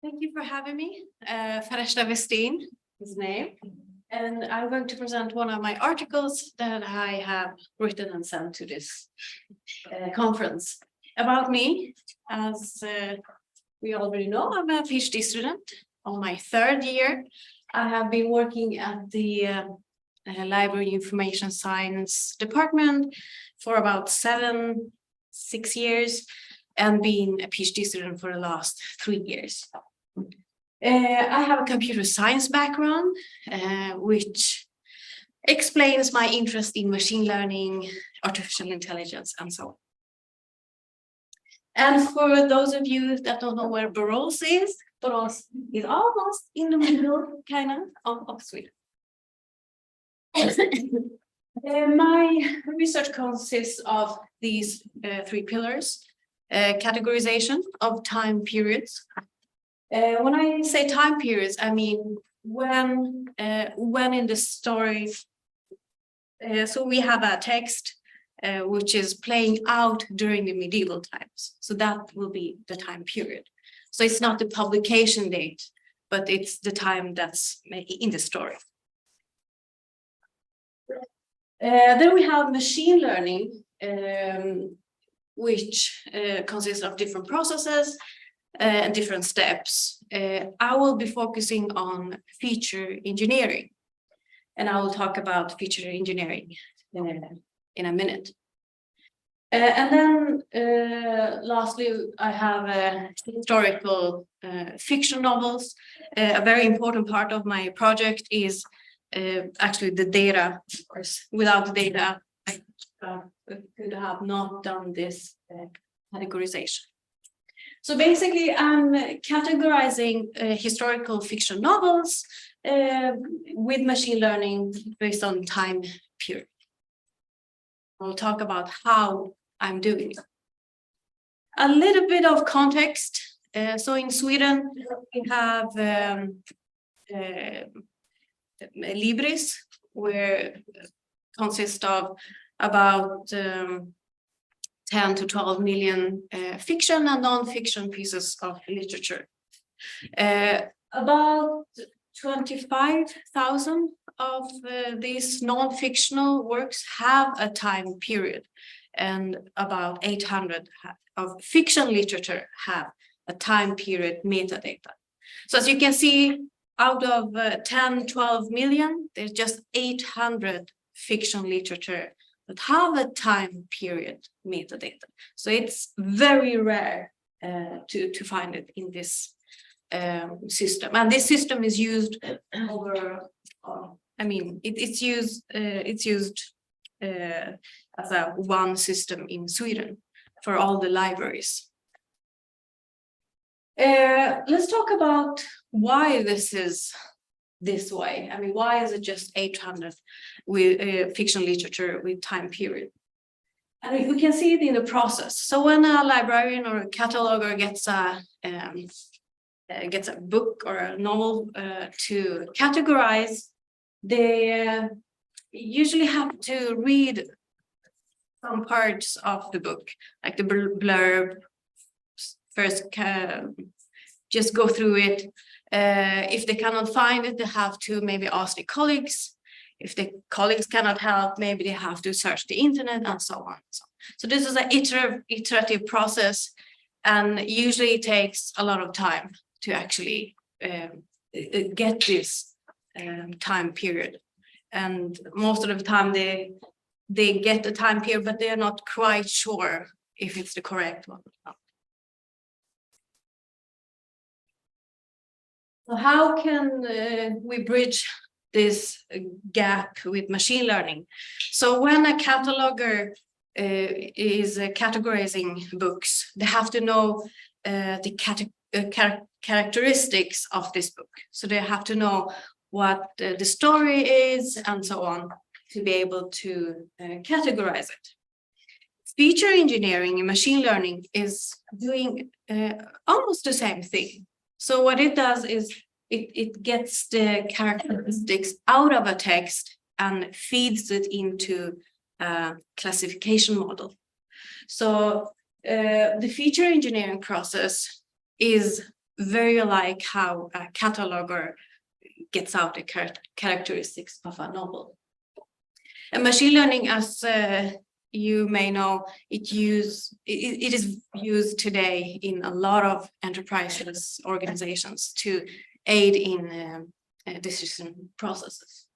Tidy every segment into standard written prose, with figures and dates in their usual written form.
Thank you for having me. Fereshta Westin is name. And I'm going to present one of my articles that I have written and sent to this conference. About me, as we already know, I'm a PhD student on my third year. I have been working at the Library Information Science department for about 6 years and been a PhD student for the last 3 years. I have a computer science background, which explains my interest in machine learning, artificial intelligence, and so on. And for those of you that don't know where Borås is almost in the middle, kind of Sweden. My research consists of these 3 pillars: categorization of time periods. When I say time periods, I mean when in the story. So we have a text which is playing out during the medieval times. So that will be the time period. So it's not the publication date, but it's the time that's in the story. Then we have machine learning, which consists of different processes and different steps. I will be focusing on feature engineering, and I will talk about feature engineering in a minute. And then lastly, I have historical fiction novels. A very important part of my project is actually the data. Of course, without the data, I could have not done this categorization. So basically, I'm categorizing historical fiction novels with machine learning based on time period. I'll talk about how I'm doing it. A little bit of context. So in Sweden, we have Libris, where consists of about 10 to 12 million fiction and non-fiction pieces of literature. About 25,000 of these non-fictional works have a time period, and about 800 of fiction literature have a time period metadata. So as you can see, out of 10, 12 million, there's just 800 fiction literature that have a time period metadata. So it's very rare to find it in this system. And this system is used over, it's used as a one system in Sweden for all the libraries. Let's talk about why this is this way. I mean, why is it just 800 with fiction literature with time period? And we can see it in the process. So when a librarian or a cataloger gets a book or a novel to categorize, they usually have to read some parts of the book, like the blurb, first just go through it. If they cannot find it, they have to maybe ask the colleagues. If the colleagues cannot help, maybe they have to search the internet and so on. So this is an iterative process, and usually it takes a lot of time to actually get this time period. And most of the time they get the time period, but they're not quite sure if it's the correct one or not. So how can we bridge this gap with machine learning? So when a cataloger is categorizing books, they have to know the characteristics of this book. So they have to know what the story is and so on to be able to categorize it. Feature engineering and machine learning is doing almost the same thing. So what it does is it gets the characteristics out of a text and feeds it into a classification model. So the feature engineering process is very like how a cataloger gets out the characteristics of a novel. And machine learning, as you may know, it is used today in a lot of enterprises, organizations to aid in decision processes.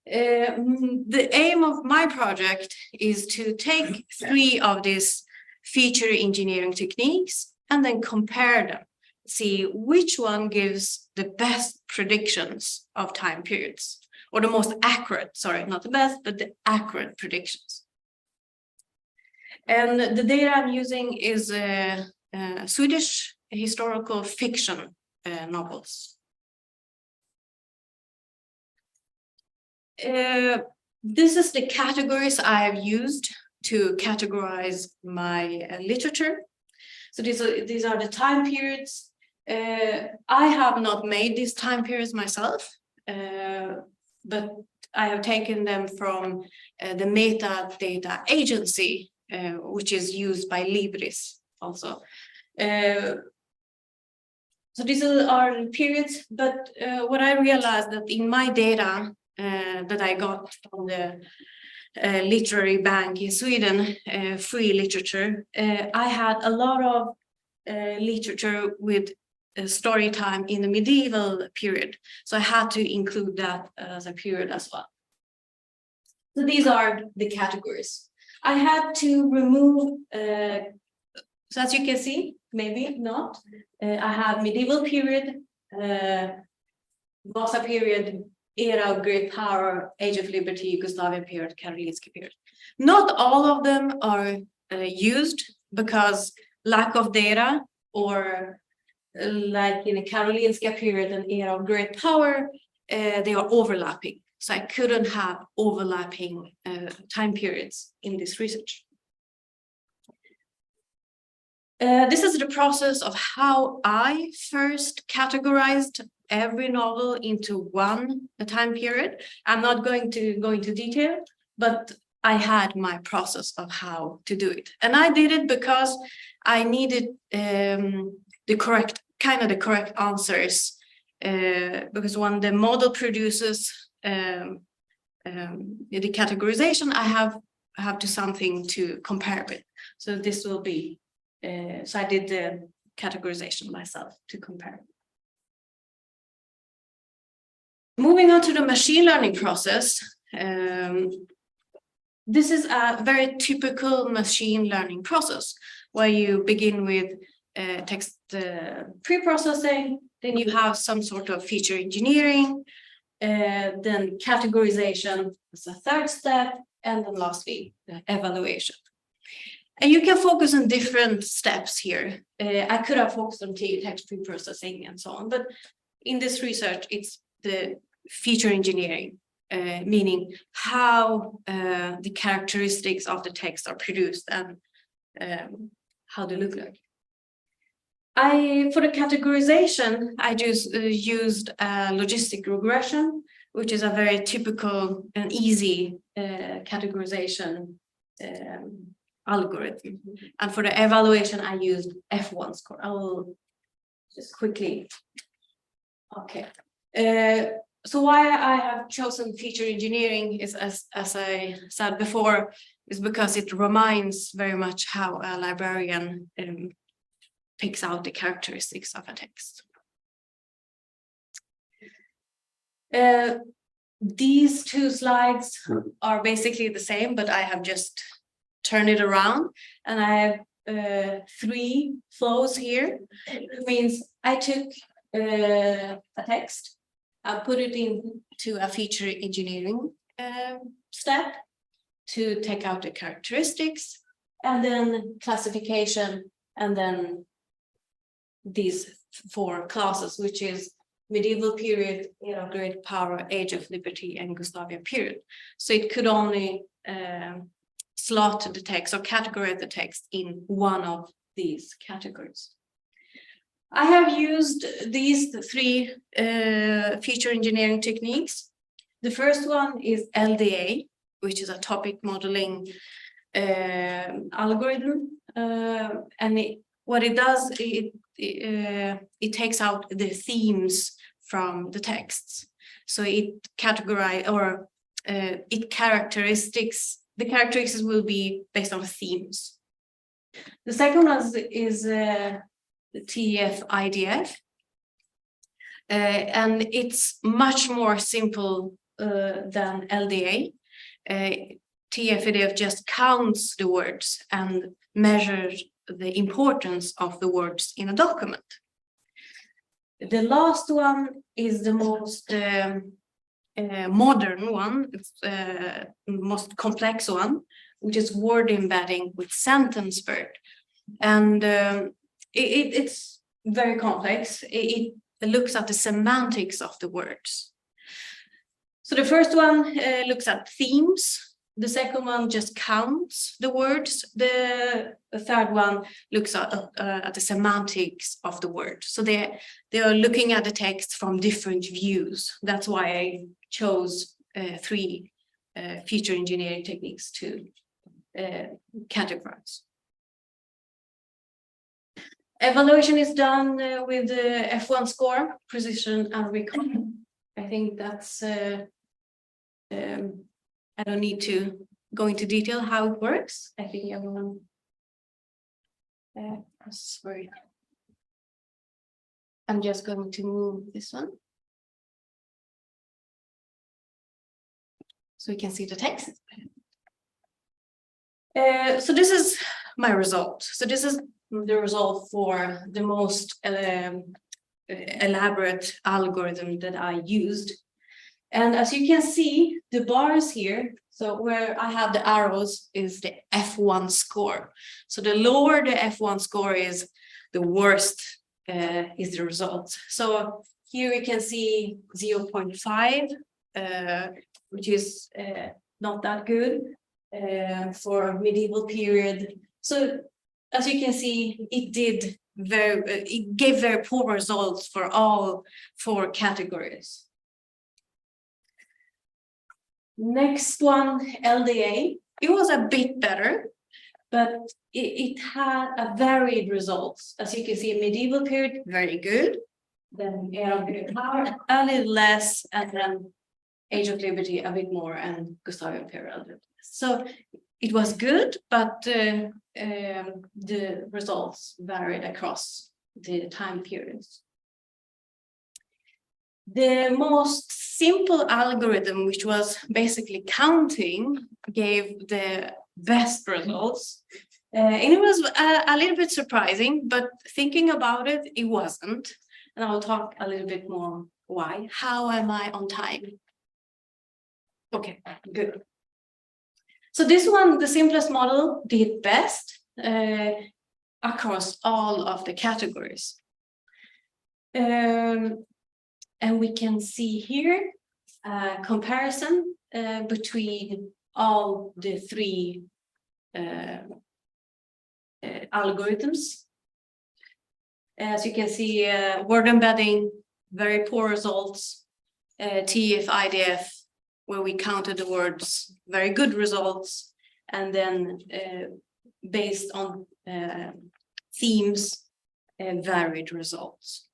The aim of my project is to take 3 of these feature engineering techniques and then compare them, see which one gives the best predictions of time periods, or the most accurate, sorry, not the best, but the accurate predictions. And the data I'm using is Swedish historical fiction novels. This is the categories I have used to categorize my literature. So these are the time periods. I have not made these time periods myself, but I have taken them from the metadata agency, which is used by Libris also. So these are periods, but what I realized that in my data that I got from the Litteraturbanken in Sweden, free literature, I had a lot of literature with story time in the medieval period. So I had to include that as a period as well. So these are the categories. I had to remove, so as you can see, maybe not, I have medieval period, Vasa period, era of great power, age of liberty, Gustavian period, Karolinska period. Not all of them are used because lack of data, or like in a Karolinska period and era of great power, they are overlapping. So I couldn't have overlapping time periods in this research. This is the process of how I first categorized every novel into one time period. I'm not going to go into detail, but I had my process of how to do it. And I did it because I needed the correct answers, because when the model produces the categorization, I have to something to compare with. So this will be, so I did the categorization myself to compare. Moving on to the machine learning process, this is a very typical machine learning process where you begin with text pre-processing, then you have some sort of feature engineering, then categorization as a third step, and then lastly, the evaluation. And you can focus on different steps here. I could have focused on text pre-processing and so on, but in this research, it's the feature engineering, meaning how the characteristics of the text are produced and how they look like. For the categorization, I just used a logistic regression, which is a very typical and easy categorization algorithm. And for the evaluation, I used F1 score. I will just quickly. Okay. So why I have chosen feature engineering is, as I said before, is because it reminds very much how a librarian picks out the characteristics of a text. These 2 slides are basically the same, but I have just turned it around, and I have 3 flows here. It means I took a text, I put it into a feature engineering step to take out the characteristics, and then classification, and then these 4 classes, which is medieval period, era of great power, age of liberty, and Gustavian period. So it could only slot the text or categorize the text in one of these categories. I have used these 3 feature engineering techniques. The first one is LDA, which is a topic modeling algorithm. And what it does, it it takes out the themes from the texts. So it categorize or the characteristics will be based on themes. The second one is the TF-IDF, and it's much more simple than LDA. TF-IDF just counts the words and measures the importance of the words in a document. The last one is the most modern one, most complex one, which is word embedding with sentence SBERT. And it's very complex. It looks at the semantics of the words. So the first one looks at themes. The second one just counts the words. The third one looks at the semantics of the word. So they are looking at the text from different views. That's why I chose 3 feature engineering techniques to categorize. Evaluation is done with the F1 score, precision and recall. I think that's I don't need to go into detail how it works. I think everyone sorry. I'm just going to move this one so we can see the text. So this is my result. So this is the result for the most elaborate algorithm that I used. And as you can see, the bars here, so where I have the arrows is the F1 score. So the lower the F1 score is, the worst is the result. So here we can see 0.5, which is not that good for medieval period. So as you can see, it gave very poor results for all 4 categories. Next one, LDA. It was a bit better, but it had a varied results. As you can see, medieval period, very good. Then era of Great Power, a little less, and then Age of Liberty a bit more, and Gustavian period a little less. So it was good, but the results varied across the time periods. The most simple algorithm, which was basically counting, gave the best results. And it was a little bit surprising, but thinking about it, it wasn't. And I'll talk a little bit more why. How am I on time? Okay, good. So this one, the simplest model, did best across all of the categories. And we can see here a comparison between all the 3 algorithms. As you can see, word embedding, very poor results. TF-IDF, where we counted the words, very good results. And then based on themes, varied results.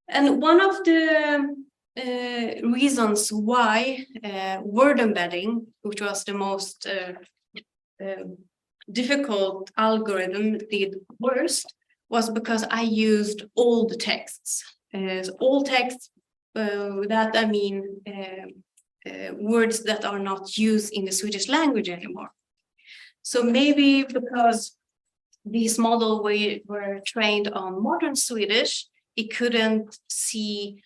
And one of the reasons why word embedding, which was the most difficult algorithm, did worst, was because I used old texts. Old texts, that I mean words that are not used in the Swedish language anymore. So maybe because these models were trained on modern Swedish, it couldn't see,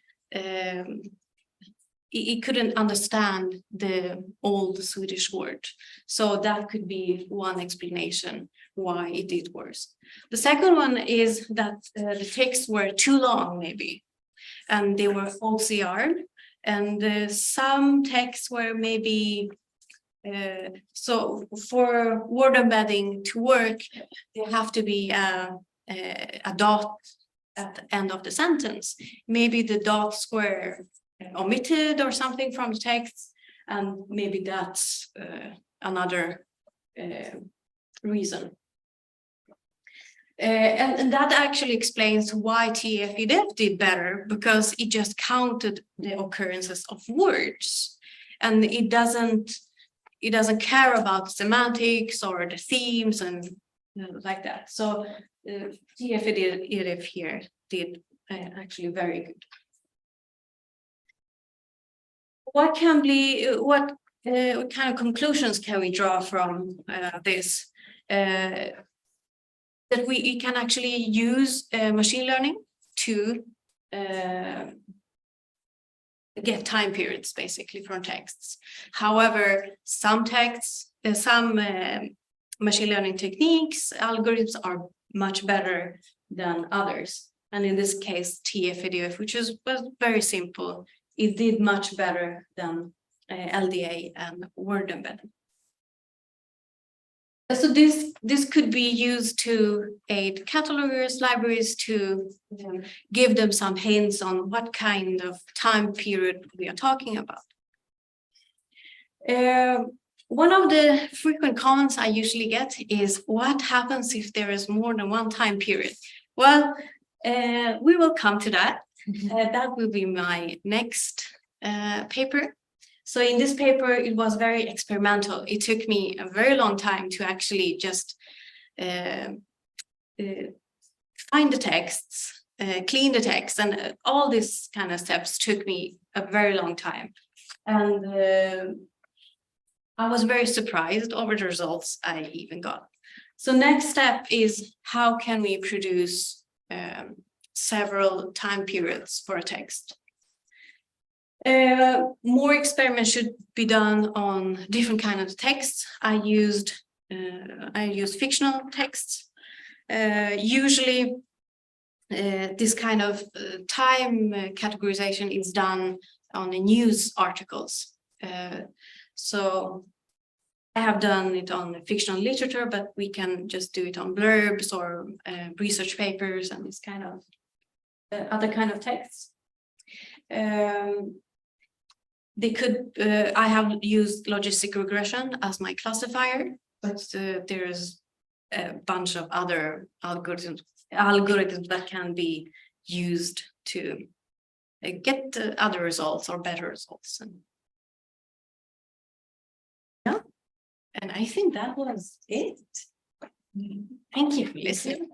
it couldn't understand the old Swedish word. So that could be one explanation why it did worse. The second one is that the texts were too long, maybe, and they were OCR, and some texts were maybe, so for word embedding to work, there have to be a dot at the end of the sentence. Maybe the dots were omitted or something from the text, and maybe that's another reason. And that actually explains why TF-IDF did better, because it just counted the occurrences of words, and it doesn't care about semantics or the themes and like that. So TF-IDF here did actually very good. What kind of conclusions can we draw from this? That we can actually use machine learning to get time periods basically from texts. However, some texts, some machine learning techniques, algorithms are much better than others. And in this case, TF-IDF, which was very simple, it did much better than LDA and word embedding. So this could be used to aid catalogers, libraries, to give them some hints on what kind of time period we are talking about. One of the frequent comments I usually get is, what happens if there is more than one time period? Well, we will come to that. That will be my next paper. So in this paper, it was very experimental. It took me a very long time to actually just find the texts, clean the text, and all these kind of steps took me a very long time. And I was very surprised over the results I even got. So next step is, how can we produce several time periods for a text? More experiments should be done on different kinds of texts. I used fictional texts. Usually, this kind of time categorization is done on the news articles. So I have done it on fictional literature, but we can just do it on blurbs or research papers and this kind of other kind of texts. I have used logistic regression as my classifier, but there's a bunch of other algorithms that can be used to get other results or better results. And I think that was it. Thank you for listening.